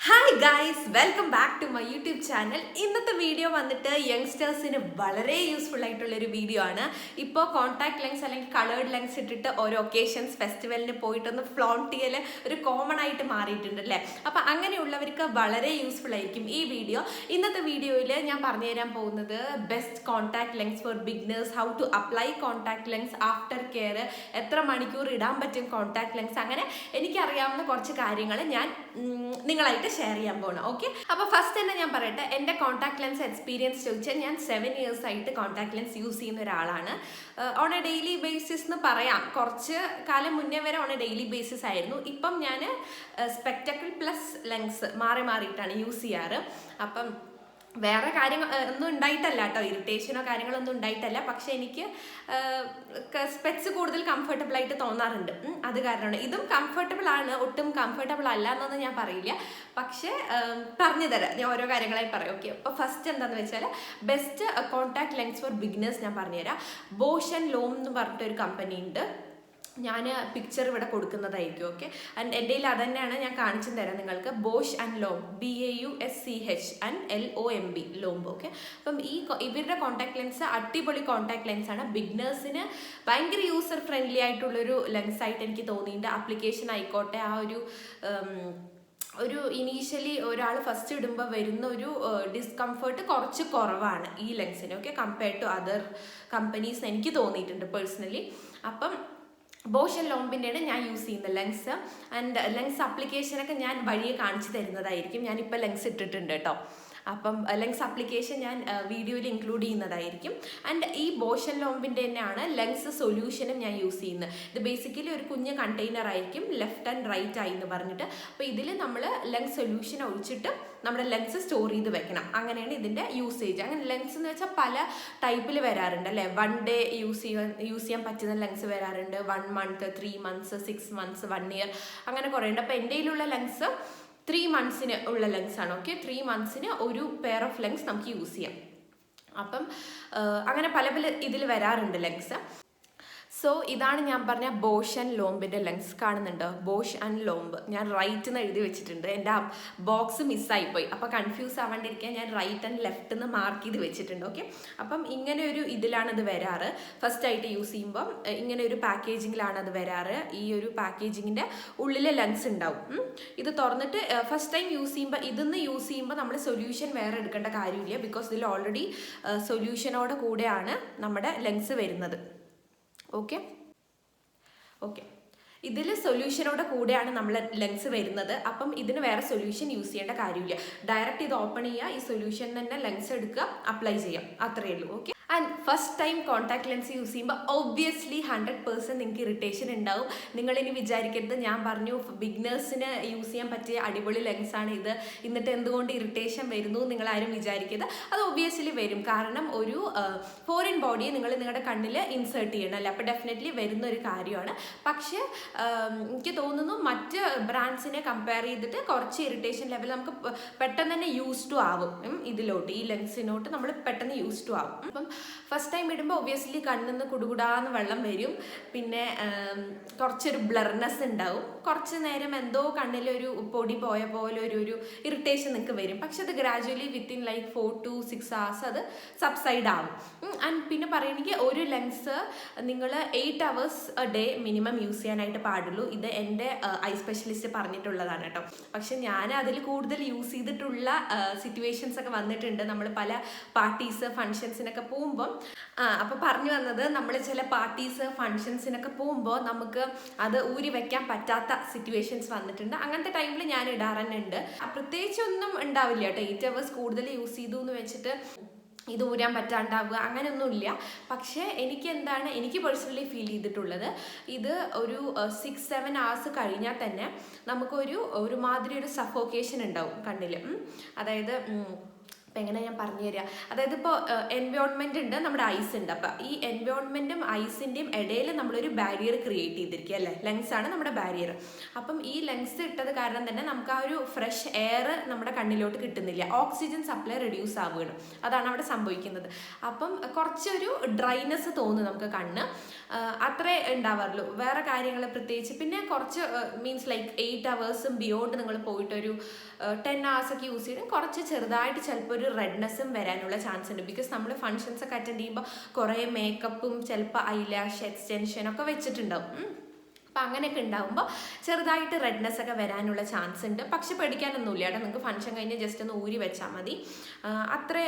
Hi guys, welcome back to my YouTube channel. ഇന്നത്തെ video വന്നിട്ട് യങ്സ്റ്റേഴ്സിന് വളരെ യൂസ്ഫുൾ ആയിട്ടുള്ള ഒരു വീഡിയോ ആണ്. ഇപ്പോൾ കോൺടാക്ട് ലെൻസ് അല്ലെങ്കിൽ കളേർഡ് ലെൻസ് ഇട്ടിട്ട് ഓരോ ഒക്കേഷൻസ് ഫെസ്റ്റിവലിന് പോയിട്ടൊന്ന് ഫ്ലോണ്ട് ചെയ്യൽ ഒരു കോമൺ ആയിട്ട് മാറിയിട്ടുണ്ട് അല്ലേ. അപ്പം അങ്ങനെയുള്ളവർക്ക് വളരെ യൂസ്ഫുൾ ആയിരിക്കും ഈ വീഡിയോ. ഇന്നത്തെ വീഡിയോയിൽ ഞാൻ പറഞ്ഞു തരാൻ പോകുന്നത് best contact lens for beginners, how to apply contact lens after care, എത്ര മണിക്കൂർ ഇടാൻ പറ്റും കോൺടാക്ട് ലെൻസ്, അങ്ങനെ എനിക്കറിയാവുന്ന കുറച്ച് കാര്യങ്ങൾ ഞാൻ നിങ്ങളായിട്ട് ഷെയർ ചെയ്യാൻ പോകണം. ഓക്കെ, അപ്പോൾ ഫസ്റ്റ് തന്നെ ഞാൻ പറയട്ടെ, എൻ്റെ കോൺടാക്ട് ലെൻസ് എക്സ്പീരിയൻസ് ചോദിച്ചാൽ ഞാൻ 7 years ആയിട്ട് കോൺടാക്ട് ലെൻസ് യൂസ് ചെയ്യുന്ന ഒരാളാണ്. ഓൺ എ ഡെയിലി ബേസിസ് എന്ന് പറയാം. കുറച്ച് കാലം മുന്നേ വരെ ഓൺ എ ഡെയിലി ബേസിസ് ആയിരുന്നു. ഇപ്പം ഞാൻ സ്പെക്ടക്കിൾ പ്ലസ് ലെൻസ് മാറിയിട്ടാണ് യൂസ് ചെയ്യാറ്. അപ്പം വേറെ കാര്യങ്ങൾ ഒന്നും ഉണ്ടായിട്ടല്ല കേട്ടോ, ഇറിറ്റേഷനോ കാര്യങ്ങളൊന്നും ഉണ്ടായിട്ടല്ല. പക്ഷെ എനിക്ക് സ്പെക്സ് കൂടുതൽ കംഫർട്ടബിൾ ആയിട്ട് തോന്നാറുണ്ട്. അത് കാരണമാണ്. ഇതും കംഫർട്ടബിൾ ആണ്, ഒട്ടും കംഫർട്ടബിൾ അല്ല എന്നൊന്നും ഞാൻ പറയില്ല. പക്ഷേ പറഞ്ഞു തരാം, ഞാൻ ഓരോ കാര്യങ്ങളായി പറയാം. ഓക്കെ, അപ്പോൾ ഫസ്റ്റ് എന്താണെന്ന് വെച്ചാൽ best contact lens for beginners ഞാൻ പറഞ്ഞുതരാം. ബോഷ് ആൻഡ് ലോം എന്ന് പറഞ്ഞിട്ടൊരു കമ്പനി ഉണ്ട്. ഞാൻ പിക്ചർ ഇവിടെ കൊടുക്കുന്നതായിരിക്കും. ഓക്കെ, ആൻഡ് എൻ്റെ കയ്യിൽ അത് തന്നെയാണ്, ഞാൻ കാണിച്ചു തരാം നിങ്ങൾക്ക്. Bausch and Lomb, BAUSCH and LOMB, Lomb. Okay, അപ്പം ഇവരുടെ കോൺടാക്ട് ലെൻസ് അടിപൊളി കോൺടാക്ട് ലെൻസാണ്. ബിഗിനേഴ്സിന് ഭയങ്കര യൂസർ ഫ്രണ്ട്ലി ആയിട്ടുള്ളൊരു ലെൻസായിട്ട് എനിക്ക് തോന്നിയിട്ടുണ്ട്. ആപ്ലിക്കേഷൻ ആയിക്കോട്ടെ, ആ ഒരു ഇനീഷ്യലി ഒരാൾ ഫസ്റ്റ് ഇടുമ്പോൾ വരുന്ന ഒരു ഡിസ്കംഫേർട്ട് കുറച്ച് കുറവാണ് ഈ ലെൻസിന്. Okay, compared to other companies എനിക്ക് തോന്നിയിട്ടുണ്ട് പേഴ്സണലി. അപ്പം ബോഷ് ആൻഡ് ലോംബിൻ്റെയാണ് ഞാൻ യൂസ് ചെയ്യുന്ന ലെൻസ്. ആൻഡ് ലെൻസ് അപ്ലിക്കേഷനൊക്കെ ഞാൻ വഴിയെ കാണിച്ചു തരുന്നതായിരിക്കും. ഞാനിപ്പോൾ ലെൻസ് ഇട്ടിട്ടുണ്ട് കേട്ടോ. അപ്പം ലെൻസ് അപ്ലിക്കേഷൻ ഞാൻ വീഡിയോയിൽ ഇൻക്ലൂഡ് ചെയ്യുന്നതായിരിക്കും. ആൻഡ് ഈ ബോഷ് ആൻഡ് ലോംബിൻ്റെ തന്നെയാണ് ലെൻസ് സൊല്യൂഷനും ഞാൻ യൂസ് ചെയ്യുന്നത്. ഇത് ബേസിക്കലി ഒരു കുഞ്ഞ് കണ്ടെയ്നർ ആയിരിക്കും, ലെഫ്റ്റ് ആൻഡ് റൈറ്റ് ആയി എന്ന് പറഞ്ഞിട്ട്. അപ്പോൾ ഇതിൽ നമ്മൾ ലെൻസ് സൊല്യൂഷൻ ഒഴിച്ചിട്ട് നമ്മുടെ ലെൻസ് സ്റ്റോർ ചെയ്ത് വെക്കണം. അങ്ങനെയാണ് ഇതിൻ്റെ യൂസേജ്. അങ്ങനെ ലെൻസ് എന്ന് വെച്ചാൽ പല ടൈപ്പിൽ വരാറുണ്ട് അല്ലേ. 1 day യൂസ് ചെയ്യാൻ പറ്റുന്ന ലെൻസ് വരാറുണ്ട്, 1 month, 3 months, 6 months, 1 year, അങ്ങനെ കുറേ ഉണ്ട്. അപ്പോൾ എൻ്റെ കയ്യിലുള്ള ലെൻസ് 3 months ഉള്ള ലെൻസാണ്. ഓക്കെ, 3 months ഒരു പെയർ ഓഫ് ലെൻസ് നമുക്ക് യൂസ് ചെയ്യാം. അപ്പം അങ്ങനെ പല ഇതിൽ വരാറുണ്ട് ലെൻസ്. സോ ഇതാണ് ഞാൻ പറഞ്ഞ ബോഷ് ആൻഡ് ലോംബിൻ്റെ ലെൻസ്. കാണുന്നുണ്ടോ? Bausch and Lomb. ഞാൻ റൈറ്റ് എന്ന് എഴുതി വെച്ചിട്ടുണ്ട്. എൻ്റെ ആ ബോക്സ് മിസ്സായിപ്പോയി. അപ്പോൾ കൺഫ്യൂസ് ആവാണ്ടിരിക്കാൻ ഞാൻ റൈറ്റ് ആൻഡ് ലെഫ്റ്റ് എന്ന് മാർക്ക് ചെയ്ത് വെച്ചിട്ടുണ്ട്. ഓക്കെ, അപ്പം ഇങ്ങനെ ഒരു ഇതിലാണ് ഇത് വരാറ്. ഫസ്റ്റ് ആയിട്ട് യൂസ് ചെയ്യുമ്പം ഇങ്ങനെ ഒരു പാക്കേജിങ്ങിലാണ് അത് വരാറ്. ഈ ഒരു പാക്കേജിങ്ങിൻ്റെ ഉള്ളിലെ ലെൻസ് ഉണ്ടാവും. ഇത് തുറന്നിട്ട് ഫസ്റ്റ് ടൈം യൂസ് ചെയ്യുമ്പോൾ ഇതിന്ന് യൂസ് ചെയ്യുമ്പോൾ നമ്മൾ സൊല്യൂഷൻ വേറെ എടുക്കേണ്ട കാര്യമില്ല. ബിക്കോസ് ഇതിൽ ഓൾറെഡി സൊല്യൂഷനോട് കൂടെയാണ് നമ്മുടെ ലെൻസ് വരുന്നത്. ഓക്കെ, ഇതിൽ സൊല്യൂഷനോടെ കൂടെയാണ് നമ്മൾ ലെൻസ് വരുന്നത്. അപ്പം ഇതിന് വേറെ സൊല്യൂഷൻ യൂസ് ചെയ്യേണ്ട കാര്യമില്ല. ഡയറക്റ്റ് ഇത് ഓപ്പൺ ചെയ്യുക, ഈ സൊല്യൂഷൻ തന്നെ ലെൻസ് എടുക്കുക, അപ്ലൈ ചെയ്യാം, അത്രയേ ഉള്ളൂ. Okay, and first time contact lens use ചെയ്യുമ്പോൾ ഒബ്വിയസ്ലി 100% നിങ്ങൾക്ക് ഇറിറ്റേഷൻ ഉണ്ടാവും. നിങ്ങളിനി വിചാരിക്കരുത് ഞാൻ പറഞ്ഞു ബിഗിനേഴ്സിന് യൂസ് ചെയ്യാൻ പറ്റിയ അടിപൊളി ലെൻസാണ് ഇത്, എന്നിട്ട് എന്തുകൊണ്ട് ഇറിറ്റേഷൻ വരുന്നു നിങ്ങളാരും വിചാരിക്കരുത്. അത് ഒബ്വിയസ്ലി വരും. കാരണം ഒരു ഫോറിൻ ബോഡിയെ നിങ്ങൾ നിങ്ങളുടെ കണ്ണിൽ ഇൻസേർട്ട് ചെയ്യണം അല്ലേ. അപ്പോൾ ഡെഫിനറ്റ്ലി വരുന്ന ഒരു കാര്യമാണ്. പക്ഷേ എനിക്ക് തോന്നുന്നു മറ്റ് ബ്രാൻഡ്സിനെ കമ്പയർ ചെയ്തിട്ട് കുറച്ച് ഇറിറ്റേഷൻ ലെവൽ നമുക്ക് പെട്ടെന്ന് തന്നെ യൂസ് ടു ആവും. ഇതിലോട്ട് ഈ ലെൻസിനോട്ട് നമ്മൾ പെട്ടെന്ന് യൂസ് ടു ആവും. അപ്പം ഫസ്റ്റ് ടൈം ഇടുമ്പോൾ ഒബ്വിയസ്ലി കണ്ണിൽ നിന്ന് കുടുകുടാന്ന് വെള്ളം വരും. പിന്നെ കുറച്ചൊരു ബ്ലർനെസ് ഉണ്ടാവും. കുറച്ച് നേരം എന്തോ കണ്ണിലൊരു പൊടി പോയ പോലെ ഒരു ഇറിറ്റേഷൻ നിങ്ങൾക്ക് വരും. പക്ഷെ അത് ഗ്രാജുവലി വിത്തിൻ 4 to 6 hours അത് സബ്സൈഡ് ആവും. ആൻഡ് പിന്നെ പറയുകയാണെങ്കിൽ ഒരു ലെൻസ് നിങ്ങൾ 8 hours a day minimum use ചെയ്യാനായിട്ട് പാടുള്ളൂ. ഇത് എൻ്റെ ഐ സ്പെഷ്യലിസ്റ്റ് പറഞ്ഞിട്ടുള്ളതാണ് കേട്ടോ. പക്ഷെ ഞാൻ അതിൽ കൂടുതൽ യൂസ് ചെയ്തിട്ടുള്ള സിറ്റുവേഷൻസ് ഒക്കെ വന്നിട്ടുണ്ട്. നമ്മൾ പല പാർട്ടീസ് ഫങ്ഷൻസിനൊക്കെ പോകുമ്പോൾ അപ്പോൾ പറഞ്ഞു വന്നത്, നമ്മൾ ചില പാർട്ടീസ് ഫങ്ഷൻസിനൊക്കെ പോകുമ്പോൾ നമുക്ക് അത് ഊരി വെക്കാൻ പറ്റാത്ത സിറ്റുവേഷൻസ് വന്നിട്ടുണ്ട്. അങ്ങനത്തെ ടൈമിൽ ഞാൻ ഇടാറുണ്ട്. പ്രത്യേകിച്ചൊന്നും ഉണ്ടാവില്ല കേട്ടോ. 8 hours കൂടുതൽ യൂസ് ചെയ്തു എന്ന് വെച്ചിട്ട് ഇത് ഊരാൻ പറ്റാണ്ടാവുക അങ്ങനെയൊന്നുമില്ല. പക്ഷേ എനിക്ക് പേഴ്സണലി ഫീൽ ചെയ്തിട്ടുള്ളത്, ഇത് ഒരു 6-7 hours കഴിഞ്ഞാൽ തന്നെ നമുക്കൊരു ഒരുമാതിരി ഒരു സഫോക്കേഷൻ ഉണ്ടാവും കണ്ണിൽ. അതായത് അപ്പം എങ്ങനെ ഞാൻ പറഞ്ഞു തരിക, അതായത് ഇപ്പോൾ എൻവയോൺമെൻറ്റ് ഉണ്ട്, നമ്മുടെ ഐസ് ഉണ്ട്. അപ്പം ഈ എൻവയോൺമെൻറ്റും ഐസിൻ്റെയും ഇടയിൽ നമ്മളൊരു ബാരിയർ ക്രിയേറ്റ് ചെയ്തിരിക്കുക അല്ലേ, ലങ്സ് ആണ് നമ്മുടെ ബാരിയർ. അപ്പം ഈ ലങ്സ് ഇട്ടത് കാരണം തന്നെ നമുക്ക് ആ ഒരു ഫ്രഷ് എയർ നമ്മുടെ കണ്ണിലോട്ട് കിട്ടുന്നില്ല, ഓക്സിജൻ സപ്ലൈ റെഡ്യൂസ് ആവുകയാണ്, അതാണ് അവിടെ സംഭവിക്കുന്നത്. അപ്പം കുറച്ചൊരു ഡ്രൈനെസ് തോന്നും നമുക്ക് കണ്ണ്, അത്രേ ഉണ്ടാവാറുള്ളൂ, വേറെ കാര്യങ്ങൾ പ്രത്യേകിച്ച്. പിന്നെ കുറച്ച് മീൻസ് ലൈക്ക് 8 hours ബിയോണ്ട് നിങ്ങൾ പോയിട്ടൊരു 10 hours ഒക്കെ യൂസ് ചെയ്യും, കുറച്ച് ചെറുതായിട്ട് ചിലപ്പോൾ ഒരു റെഡ്നെസ്സും വരാനുള്ള ചാൻസ് ഉണ്ട്. ബിക്കോസ് നമ്മൾ ഫങ്ഷൻസ് ഒക്കെ അറ്റൻഡ് ചെയ്യുമ്പോൾ കുറേ മേക്കപ്പും ചിലപ്പോൾ ഐലാഷ് എക്സ്റ്റൻഷൻ ഒക്കെ വെച്ചിട്ടുണ്ടാവും. അപ്പം അങ്ങനെയൊക്കെ ഉണ്ടാകുമ്പോൾ ചെറുതായിട്ട് റെഡ്നെസ് ഒക്കെ വരാനുള്ള ചാൻസ് ഉണ്ട്. പക്ഷെ പേടിക്കാനൊന്നുമില്ല കേട്ടോ, നിങ്ങൾക്ക് ഫംഗ്ഷൻ കഴിഞ്ഞ് ജസ്റ്റ് ഒന്ന് ഊരി വെച്ചാൽ മതി, അത്രേ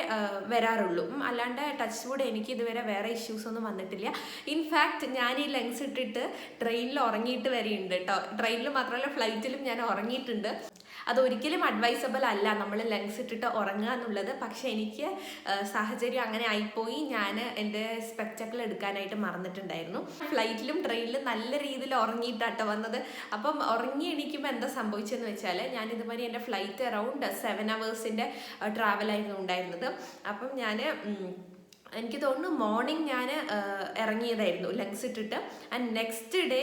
വരാറുള്ളൂ. അല്ലാണ്ട് ടച്ച് വുഡ് എനിക്ക് ഇതുവരെ വേറെ ഇഷ്യൂസ് ഒന്നും വന്നിട്ടില്ല. ഇൻഫാക്റ്റ് ഞാൻ ഈ ലെൻസ് ഇട്ടിട്ട് ട്രെയിനിൽ ഉറങ്ങിയിട്ട് വരെയുണ്ട് കേട്ടോ. ട്രെയിനിൽ മാത്രമല്ല ഫ്ലൈറ്റിലും ഞാൻ ഉറങ്ങിയിട്ടുണ്ട്. അതൊരിക്കലും അഡ്വൈസബിൾ അല്ല നമ്മൾ ലെൻസ് ഇട്ടിട്ട് ഉറങ്ങുക എന്നുള്ളത്. പക്ഷെ എനിക്ക് സാഹചര്യം അങ്ങനെ ആയിപ്പോയി, ഞാൻ എൻ്റെ സ്പെക്ടക്കിൾ എടുക്കാനായിട്ട് മറന്നിട്ടുണ്ടായിരുന്നു. ഫ്ലൈറ്റിലും ട്രെയിനിലും നല്ല രീതിയിൽ ഉറങ്ങിയിട്ടാട്ടോ വന്നത്. അപ്പം ഉറങ്ങി എണീക്കുമ്പോൾ എന്താ സംഭവിച്ചതെന്ന് വെച്ചാൽ, ഞാൻ ഇതുമാതിരി എൻ്റെ ഫ്ലൈറ്റ് അറൗണ്ട് 7 hours ട്രാവലായിരുന്നു ഉണ്ടായിരുന്നത്. അപ്പം എനിക്ക് തോന്നുന്നു മോർണിംഗ് ഞാൻ ഇറങ്ങിയതായിരുന്നു ലെൻസ് ഇട്ടിട്ട്. ആൻഡ് നെക്സ്റ്റ് ഡേ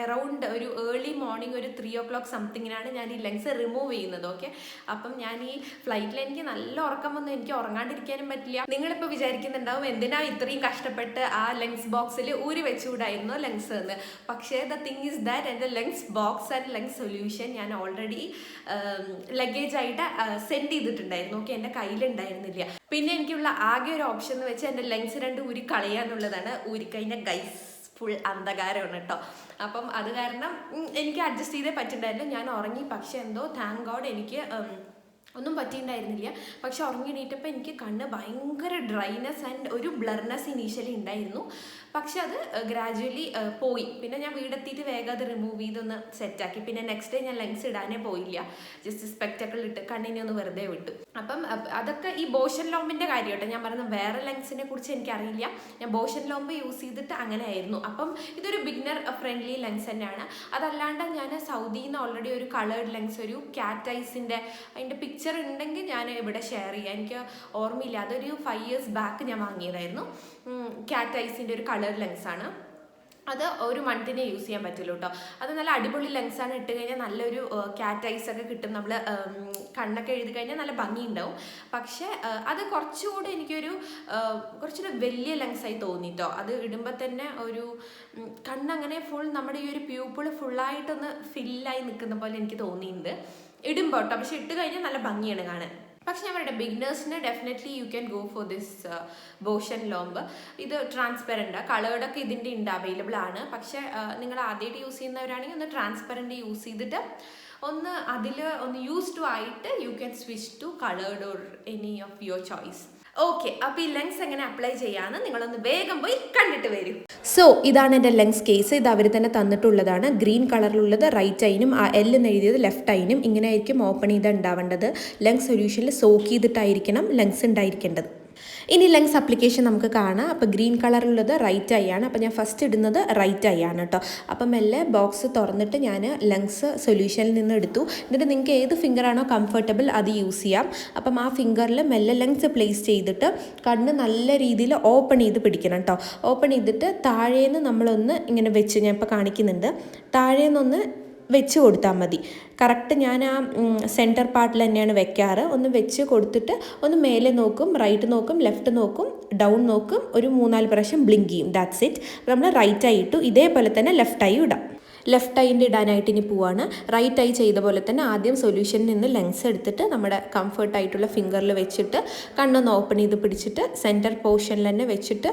അറൗണ്ട് ഒരു ഏർലി മോർണിംഗ് ഒരു 3 o'clock സംതിങ്ങിനാണ് ഞാൻ ഈ ലെൻസ് റിമൂവ് ചെയ്യുന്നത്. ഓക്കെ, അപ്പം ഞാൻ ഈ ഫ്ലൈറ്റിൽ എനിക്ക് നല്ല ഉറക്കം വന്നു, എനിക്ക് ഉറങ്ങാണ്ടിരിക്കാനും പറ്റില്ല. നിങ്ങളിപ്പോൾ വിചാരിക്കുന്നുണ്ടാവും എന്തിനാ ഇത്രയും കഷ്ടപ്പെട്ട് ആ ലെൻസ് ബോക്സിൽ ഊരി വെച്ചുകൂടായിരുന്നു ലെൻസ് എന്ന്. പക്ഷേ ദ തിങ് ഈസ് ദാറ്റ് എൻ്റെ lens box and lens solution ഞാൻ ഓൾറെഡി ലഗേജ് ആയിട്ട് സെൻഡ് ചെയ്തിട്ടുണ്ടായിരുന്നു. ഓക്കെ, എൻ്റെ കയ്യിലുണ്ടായിരുന്നില്ല. പിന്നെ എനിക്കുള്ള ആകെ ഒരു ഓപ്ഷൻ എന്ന് വെച്ചാൽ എൻ്റെ ലെൻസ് 2 ഊരി കളയാന്നുള്ളതാണ്. ഊരിക്കഴിഞ്ഞാൽ ഗൈസ് ഫുൾ അന്ധകാരമാണ് കേട്ടോ. അപ്പം അത് കാരണം എനിക്ക് അഡ്ജസ്റ്റ് ചെയ്തേ പറ്റുന്നുണ്ടായിരുന്നു. ഞാൻ ഉറങ്ങി, പക്ഷെ എന്തോ താങ്ക് ഗോഡ് എനിക്ക് ഒന്നും പറ്റിയിട്ടുണ്ടായിരുന്നില്ല. പക്ഷെ ഉറങ്ങിയിട്ടപ്പോൾ എനിക്ക് കണ്ണ് ഭയങ്കര ഡ്രൈനെസ് ആൻഡ് ഒരു ബ്ലർനെസ് ഇനീഷ്യലി ഉണ്ടായിരുന്നു. പക്ഷെ അത് ഗ്രാജുവലി പോയി. പിന്നെ ഞാൻ വീടെത്തിയിട്ട് വേഗം അത് റിമൂവ് ചെയ്തൊന്ന് സെറ്റാക്കി. പിന്നെ നെക്സ്റ്റ് ഡേ ഞാൻ ലെൻസ് ഇടാനേ പോയില്ല, ജസ്റ്റ് സ്പെക്ടക്കിൾ ഇട്ട് കണ്ണിനെ ഒന്ന് വെറുതെ വിട്ടു. അപ്പം അതൊക്കെ ഈ ബോഷൻ ലോമ്പിൻ്റെ കാര്യം കേട്ടോ ഞാൻ പറയുന്നത്. വേറെ ലെൻസിനെ കുറിച്ച് എനിക്കറിയില്ല, ഞാൻ ബോഷൻ ലോമ്പ് യൂസ് ചെയ്തിട്ട് അങ്ങനെ ആയിരുന്നു. അപ്പം ഇതൊരു ബിഗിനർ ഫ്രണ്ട്ലി ലെൻസ് തന്നെയാണ്. അതല്ലാണ്ട് ഞാൻ സൗദിയിൽ നിന്ന് ഓൾറെഡി ഒരു കളേർഡ് ലെൻസ്, ഒരു കാറ്റ് ഐസിൻ്റെ അതിൻ്റെ പിക്ചർ ഉണ്ടെങ്കിൽ ഞാൻ ഇവിടെ ഷെയർ ചെയ്യാം. എനിക്ക് ഓർമ്മയില്ല, അതൊരു 5 years ബാക്ക് ഞാൻ വാങ്ങിയതായിരുന്നു. കാറ്റ് ഐസിൻ്റെ ഒരു കളർ ലെൻസാണ് അത്. ഒരു മന്തിനെ യൂസ് ചെയ്യാൻ പറ്റുള്ളൂ കേട്ടോ. അത് നല്ല അടിപൊളി ലെൻസാണ്. ഇട്ട് കഴിഞ്ഞാൽ നല്ലൊരു കാറ്റ് ഐസ് ഒക്കെ കിട്ടും. നമ്മൾ കണ്ണൊക്കെ എഴുതി കഴിഞ്ഞാൽ നല്ല ഭംഗി ഉണ്ടാവും. പക്ഷേ അത് കുറച്ചുകൂടെ എനിക്കൊരു കുറച്ചൊരു വലിയ ലെൻസായി തോന്നിട്ടോ. അത് ഇടുമ്പോൾ തന്നെ ഒരു കണ്ണങ്ങനെ ഫുൾ നമ്മുടെ ഈ ഒരു പ്യൂപ്പിൾ ഫുള്ളായിട്ടൊന്ന് ഫില്ലായി നിൽക്കുന്ന പോലെ എനിക്ക് തോന്നിയിട്ടുണ്ട് ഇടുമ്പോൾ കേട്ടോ. പക്ഷെ ഇട്ട് കഴിഞ്ഞാൽ നല്ല ഭംഗിയാണ് കാണാൻ. പക്ഷെ ഞാൻ പറയട്ടെ, ബിഗിനേഴ്സിന് definitely you can go for this Bausch and Lomb. ഇത് ട്രാൻസ്പെറൻറ്റ് കളേർഡൊക്കെ ഇതിൻ്റെ ഉണ്ട്, അവൈലബിൾ ആണ്. പക്ഷേ നിങ്ങൾ ആദ്യമായിട്ട് യൂസ് ചെയ്യുന്നവരാണെങ്കിൽ ഒന്ന് ട്രാൻസ്പെറൻറ്റ് യൂസ് ചെയ്തിട്ട് അതിൽ യൂസ് ടു ആയിട്ട് you can switch to coloured or any of your choice. Okay, അപ്പോൾ ഈ ലെൻസ് എങ്ങനെ അപ്ലൈ ചെയ്യാമെന്ന് നിങ്ങളൊന്ന് വേഗം പോയി കണ്ടിട്ട് വരും. സോ ഇതാണ് എൻ്റെ ലെൻസ് കേസ്. ഇത് അവർ തന്നെ തന്നിട്ടുള്ളതാണ്. ഗ്രീൻ കളറിലുള്ളത് റൈറ്റ് ഐനും എൽ എന്ന് എഴുതിയത് ലെഫ്റ്റ് ഐനും. ഇങ്ങനെ ആയിരിക്കും ഓപ്പൺ ചെയ്ത് ഉണ്ടാവേണ്ടത്. ലെൻസ് സൊല്യൂഷനിൽ സോക്ക് ചെയ്തിട്ടായിരിക്കണം ലെൻസ് ഉണ്ടായിരിക്കേണ്ടത്. ഇനി ലെൻസ് അപ്ലിക്കേഷൻ നമുക്ക് കാണാം. അപ്പോൾ ഗ്രീൻ കളറിലുള്ളത് റൈറ്റ് ഐ ആണ്. അപ്പോൾ ഞാൻ ഫസ്റ്റ് ഇടുന്നത് റൈറ്റ് ഐ ആണ് കേട്ടോ. അപ്പം മെല്ലെ ബോക്സ് തുറന്നിട്ട് ഞാൻ ലെൻസ് സൊല്യൂഷനിൽ നിന്ന് എടുത്തു. എന്നിട്ട് നിങ്ങൾക്ക് ഏത് ഫിംഗറാണോ കംഫർട്ടബിൾ അത് യൂസ് ചെയ്യാം. അപ്പം ആ ഫിംഗറിൽ മെല്ലെ ലെൻസ് പ്ലേസ് ചെയ്തിട്ട് കണ്ണ് നല്ല രീതിയിൽ ഓപ്പൺ ചെയ്ത് പിടിക്കണം കേട്ടോ. ഓപ്പൺ ചെയ്തിട്ട് താഴേന്ന് നമ്മളൊന്ന് ഇങ്ങനെ വെച്ച്, ഞാൻ ഇപ്പോൾ കാണിക്കുന്നുണ്ട്, താഴേന്നൊന്ന് വെച്ച് കൊടുത്താൽ മതി. കറക്റ്റ് ഞാൻ ആ സെൻറ്റർ പാർട്ടിൽ തന്നെയാണ് വെക്കാറ്. ഒന്ന് വെച്ച് കൊടുത്തിട്ട് ഒന്ന് മേലെ നോക്കും, റൈറ്റ് നോക്കും, ലെഫ്റ്റ് നോക്കും, ഡൗൺ നോക്കും, ഒരു 3-4 പ്രാവശ്യം ബ്ലിങ്ക് ചെയ്യും. That's it. നമ്മൾ റൈറ്റ് ഐ ഇട്ടു. ഇതേപോലെ തന്നെ ലെഫ്റ്റ് ഐ ഇടാം. ലെഫ്റ്റ് ഐൻ്റെ ഇടാനായിട്ട് ഇനി പോവാണ്. റൈറ്റ് ഐ ചെയ്ത പോലെ തന്നെ ആദ്യം സൊല്യൂഷനിൽ നിന്ന് ലെൻസ് എടുത്തിട്ട് നമ്മുടെ കംഫർട്ടായിട്ടുള്ള ഫിംഗറിൽ വെച്ചിട്ട് കണ്ണൊന്ന് ഓപ്പൺ ചെയ്ത് പിടിച്ചിട്ട് സെൻറ്റർ പോർഷനിൽ തന്നെ വെച്ചിട്ട്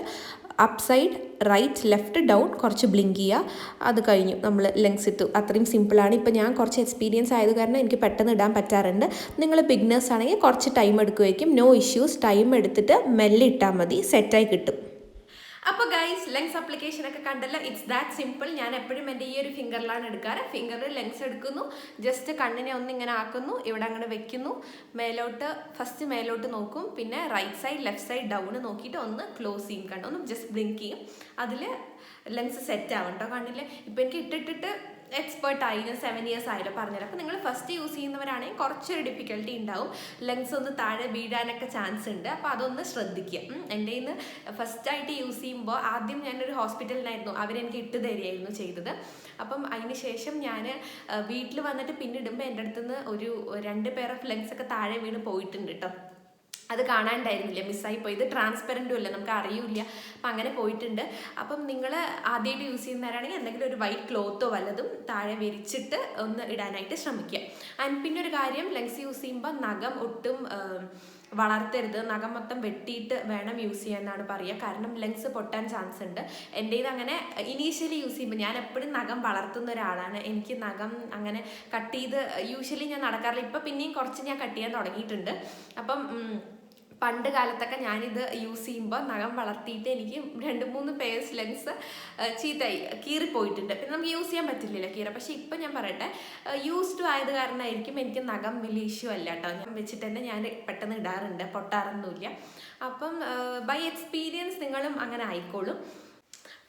up side right left down കുറച്ച് ബ്ലിങ്ക് ചെയ്യുക. അത് കഴിഞ്ഞു, നമ്മൾ ലെൻസ് ഇട്ടു. അത്രയും സിമ്പിളാണ്. ഇപ്പോൾ ഞാൻ കുറച്ച് എക്സ്പീരിയൻസ് ആയത് കാരണം എനിക്ക് പെട്ടെന്ന് ഇടാൻ പറ്റാറുണ്ട്. നിങ്ങൾ ബിഗിനേഴ്സ് ആണെങ്കിൽ കുറച്ച് ടൈം എടുക്കുമായിരിക്കും. No issues. ടൈം എടുത്തിട്ട് മെല്ലെ ഇട്ടാൽ മതി, സെറ്റായി കിട്ടും. അപ്പോൾ ഗൈസ്, ലെൻസ് അപ്ലിക്കേഷനൊക്കെ കണ്ടല്ലോ. It's that simple. ഞാൻ എപ്പോഴും എൻ്റെ ഈ ഒരു ഫിംഗറിലാണ് എടുക്കാറ്. ഫിംഗറിൽ ലെൻസ് എടുക്കുന്നു, ജസ്റ്റ് കണ്ണിനെ ഒന്നിങ്ങനെ ആക്കുന്നു, ഇവിടെ അങ്ങനെ വെക്കുന്നു, മേലോട്ട് ഫസ്റ്റ് മേലോട്ട് നോക്കും, പിന്നെ right side left side down നോക്കിയിട്ട് ഒന്ന് ക്ലോസ് ചെയ്യും, ഒന്ന് ജസ്റ്റ് ബ്ലിങ്ക് ചെയ്യും. അതിൽ ലെൻസ് സെറ്റ് ആവും കേട്ടോ കണ്ണിൽ. ഇപ്പോൾ എനിക്ക് ഇട്ടിട്ട് എക്സ്പേർട്ടായി 7 ഇയേഴ്സ് ആയാലും പറഞ്ഞുതരാം. അപ്പോൾ നിങ്ങൾ ഫസ്റ്റ് യൂസ് ചെയ്യുന്നവരാണെങ്കിൽ കുറച്ചൊരു ഡിഫിക്കൽട്ടി ഉണ്ടാവും, ലെങ്സ് ഒന്ന് താഴെ വീഴാനൊക്കെ ചാൻസ് ഉണ്ട്. അപ്പോൾ അതൊന്ന് ശ്രദ്ധിക്കുക. എൻ്റെ ഇന്ന് ഫസ്റ്റായിട്ട് യൂസ് ചെയ്യുമ്പോൾ ആദ്യം ഞാനൊരു ഹോസ്പിറ്റലിലായിരുന്നു, അവരെനിക്ക് ഇട്ട് തരികയായിരുന്നു ചെയ്തത്. അപ്പം അതിന് ശേഷം ഞാൻ വീട്ടിൽ വന്നിട്ട് പിന്നിടുമ്പോൾ എൻ്റെ അടുത്തുനിന്ന് ഒരു 2 പെയർ ഓഫ് ലെങ്സ് ഒക്കെ താഴെ വീണ് പോയിട്ടുണ്ട് കേട്ടോ. അത് കാണാണ്ടായിരുന്നില്ല, മിസ്സായി പോയി. ഇത് ട്രാൻസ്പെറൻറ്റും അല്ല, നമുക്ക് അറിയില്ല. അപ്പം അങ്ങനെ പോയിട്ടുണ്ട്. അപ്പം നിങ്ങൾ ആദ്യമായിട്ട് യൂസ് ചെയ്യുന്നവരാണെങ്കിൽ എന്തെങ്കിലും ഒരു വൈറ്റ് ക്ലോത്തോ വല്ലതും താഴെ വിരിച്ചിട്ട് ഒന്ന് ഇടാനായിട്ട് ശ്രമിക്കുക. ആൻഡ് പിന്നെ ഒരു കാര്യം, ലെങ്സ് യൂസ് ചെയ്യുമ്പോൾ നഖം ഒട്ടും വളർത്തരുത്, നഖം മൊത്തം വെട്ടിയിട്ട് വേണം യൂസ് ചെയ്യാനാണ് പറയുക. കാരണം ലെങ്സ് പൊട്ടാൻ ചാൻസ് ഉണ്ട്. എൻ്റെ ഇത് അങ്ങനെ ഇനീഷ്യലി യൂസ് ചെയ്യുമ്പോൾ ഞാൻ എപ്പോഴും നഖം വളർത്തുന്ന ഒരാളാണ്. എനിക്ക് നഖം അങ്ങനെ കട്ട് ചെയ്ത് യൂഷ്വലി ഞാൻ നടക്കാറില്ല. ഇപ്പം പിന്നെയും കുറച്ച് ഞാൻ കട്ട് ചെയ്യാൻ തുടങ്ങിയിട്ടുണ്ട്. അപ്പം പണ്ട് കാലത്തൊക്കെ ഞാനിത് യൂസ് ചെയ്യുമ്പോൾ നഖം വളർത്തിയിട്ട് എനിക്ക് 2-3 പേഴ്സ് ലെങ്സ് ചീത്തയായി കീറിപ്പോയിട്ടുണ്ട്. പിന്നെ നമുക്ക് യൂസ് ചെയ്യാൻ പറ്റില്ലല്ലോ കീറ. പക്ഷേ ഇപ്പം ഞാൻ പറയട്ടെ, യൂസ്ഡ് ആയത് കാരണമായിരിക്കും എനിക്ക് നഖം വലിയ ഇഷ്യൂ അല്ല കേട്ടോ. ഞാൻ വെച്ചിട്ട് തന്നെ ഞാൻ പെട്ടെന്ന് ഇടാറുണ്ട്, പൊട്ടാറൊന്നുമില്ല. അപ്പം ബൈ എക്സ്പീരിയൻസ് നിങ്ങളും അങ്ങനെ ആയിക്കോളും.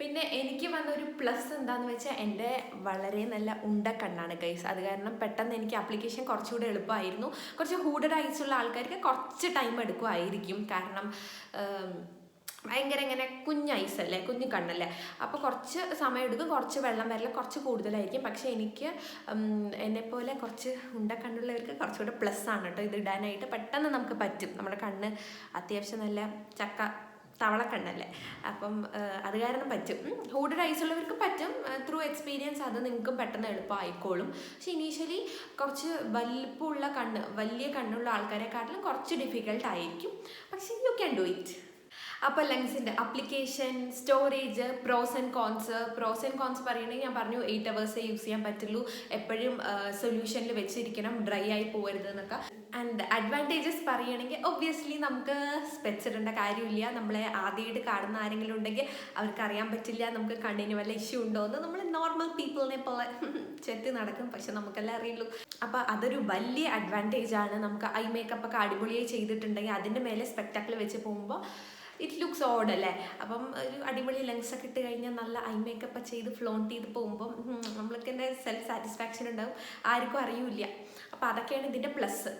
പിന്നെ എനിക്ക് വന്നൊരു പ്ലസ് എന്താണെന്ന് വെച്ചാൽ എൻ്റെ വളരെ നല്ല ഉണ്ടക്കണ്ണാണ് ഗൈസ്. അത് കാരണം പെട്ടെന്ന് എനിക്ക് ആപ്ലിക്കേഷൻ കുറച്ചുകൂടെ എളുപ്പമായിരുന്നു. കുറച്ച് ഹൂഡഡ് ഐസുള്ള ആൾക്കാർക്ക് കുറച്ച് ടൈം എടുക്കുമായിരിക്കും. കാരണം ഭയങ്കര ഇങ്ങനെ കുഞ്ഞ് ഐസല്ലേ, കുഞ്ഞു കണ്ണല്ലേ, അപ്പോൾ കുറച്ച് സമയം എടുക്കും, കുറച്ച് വെള്ളം വരല കുറച്ച് കൂടുതലായിരിക്കും. പക്ഷേ എനിക്ക് എന്നെപ്പോലെ കുറച്ച് ഉണ്ടക്കണ്ണുള്ളവർക്ക് കുറച്ചുകൂടെ പ്ലസ് ആണ് കേട്ടോ ഇത് ഇടാനായിട്ട്. പെട്ടെന്ന് നമുക്ക് പറ്റും. നമ്മുടെ കണ്ണ് അത്യാവശ്യം നല്ല തവളക്കണ്ണല്ലേ, അപ്പം അത് കാരണം പറ്റും. ഹൂഡഡ് ഐസുള്ളവർക്ക് പറ്റും. ത്രൂ എക്സ്പീരിയൻസ് അത് നിങ്ങൾക്കും പെട്ടെന്ന് എളുപ്പമായിക്കോളും. പക്ഷെ ഇനീഷ്യലി കുറച്ച് വലിപ്പമുള്ള വലിയ കണ്ണുള്ള ആൾക്കാരെക്കാട്ടിലും കുറച്ച് ഡിഫിക്കൽട്ട് ആയിരിക്കും. പക്ഷേ യു ക്യാൻ ഡു ഇറ്റ്. അപ്പോൾ ലെങ്സിൻ്റെ application, storage, pros and cons പറയുകയാണെങ്കിൽ ഞാൻ പറഞ്ഞു 8 hours യൂസ് ചെയ്യാൻ പറ്റുള്ളൂ. എപ്പോഴും സൊല്യൂഷനിൽ വെച്ചിരിക്കണം, ഡ്രൈ ആയി പോകരുത് എന്നൊക്കെ. ആൻഡ് അഡ്വാൻറ്റേജസ് പറയുകയാണെങ്കിൽ ഒബ്വിയസ്ലി നമുക്ക് സ്പെക്സ് ഇടേണ്ട കാര്യമില്ല. നമ്മളെ ആദ്യമായിട്ട് കാണുന്ന ആരെങ്കിലും ഉണ്ടെങ്കിൽ അവർക്ക് അറിയാൻ പറ്റില്ല നമുക്ക് കണ്ണിന് വല്ല ഇഷ്യൂ ഉണ്ടോ എന്ന്. നമ്മൾ നോർമൽ പീപ്പിളിനെ പോലെ ചെത്തി നടക്കും, പക്ഷെ നമുക്കെല്ലാം അറിയുള്ളൂ. അപ്പോൾ അതൊരു വലിയ അഡ്വാൻറ്റേജ് ആണ്. നമുക്ക് ഐ മേക്കപ്പ് ഒക്കെ അടിപൊളിയായി ചെയ്തിട്ടുണ്ടെങ്കിൽ അതിൻ്റെ മേലെ സ്പെക്ടാക്കിൾ വെച്ച് പോകുമ്പോൾ ഇറ്റ് ലുക്സ് ഓഡ് അല്ലേ. അപ്പം ഒരു അടിപൊളി ലെങ്സ് ഒക്കെ ഇട്ട് കഴിഞ്ഞാൽ നല്ല ഐ മേക്കപ്പ് ചെയ്ത് ഫ്ലോണ്ട് ചെയ്ത് പോകുമ്പം നമ്മൾക്ക് എൻ്റെ സെൽഫ് സാറ്റിസ്ഫാക്ഷൻ ഉണ്ടാവും, ആർക്കും അറിയില്ല. അപ്പോൾ അതൊക്കെയാണ് ഇതിൻ്റെ പ്ലസ്.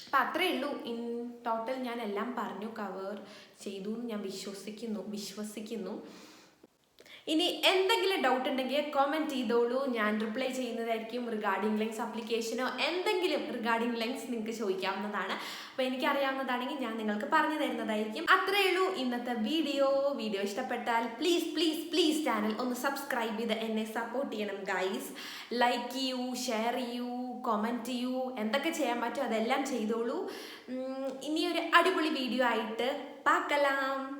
അപ്പം അത്രയേ ഉള്ളൂ. ഇൻ ടോട്ടൽ ഞാൻ എല്ലാം പറഞ്ഞു, കവർ ചെയ്തു എന്ന് ഞാൻ വിശ്വസിക്കുന്നു. ഇനി എന്തെങ്കിലും ഡൗട്ട് ഉണ്ടെങ്കിൽ കോമെൻറ്റ് ചെയ്തോളൂ, ഞാൻ റിപ്ലൈ ചെയ്യുന്നതായിരിക്കും. റിഗാർഡിംഗ് ലെങ്സ് ആപ്ലിക്കേഷനോ എന്തെങ്കിലും റിഗാർഡിംഗ് ലെങ്സ് നിങ്ങൾക്ക് ചോദിക്കാവുന്നതാണ്. അപ്പോൾ എനിക്കറിയാവുന്നതാണെങ്കിൽ ഞാൻ നിങ്ങൾക്ക് പറഞ്ഞു തരുന്നതായിരിക്കും. അത്രയേ ഉള്ളൂ ഇന്നത്തെ വീഡിയോ ഇഷ്ടപ്പെട്ടാൽ പ്ലീസ് ചാനൽ ഒന്ന് സബ്സ്ക്രൈബ് ചെയ്ത് എന്നെ സപ്പോർട്ട് ചെയ്യണം ഗൈസ്. ലൈക്ക് ചെയ്യൂ, ഷെയർ ചെയ്യൂ, കമൻറ്റ് ചെയ്യൂ, എന്തൊക്കെ ചെയ്യാൻ പറ്റുമോ അതെല്ലാം ചെയ്തോളൂ. ഇനിയൊരു അടിപൊളി വീഡിയോ ആയിട്ട് പാക്കലാം.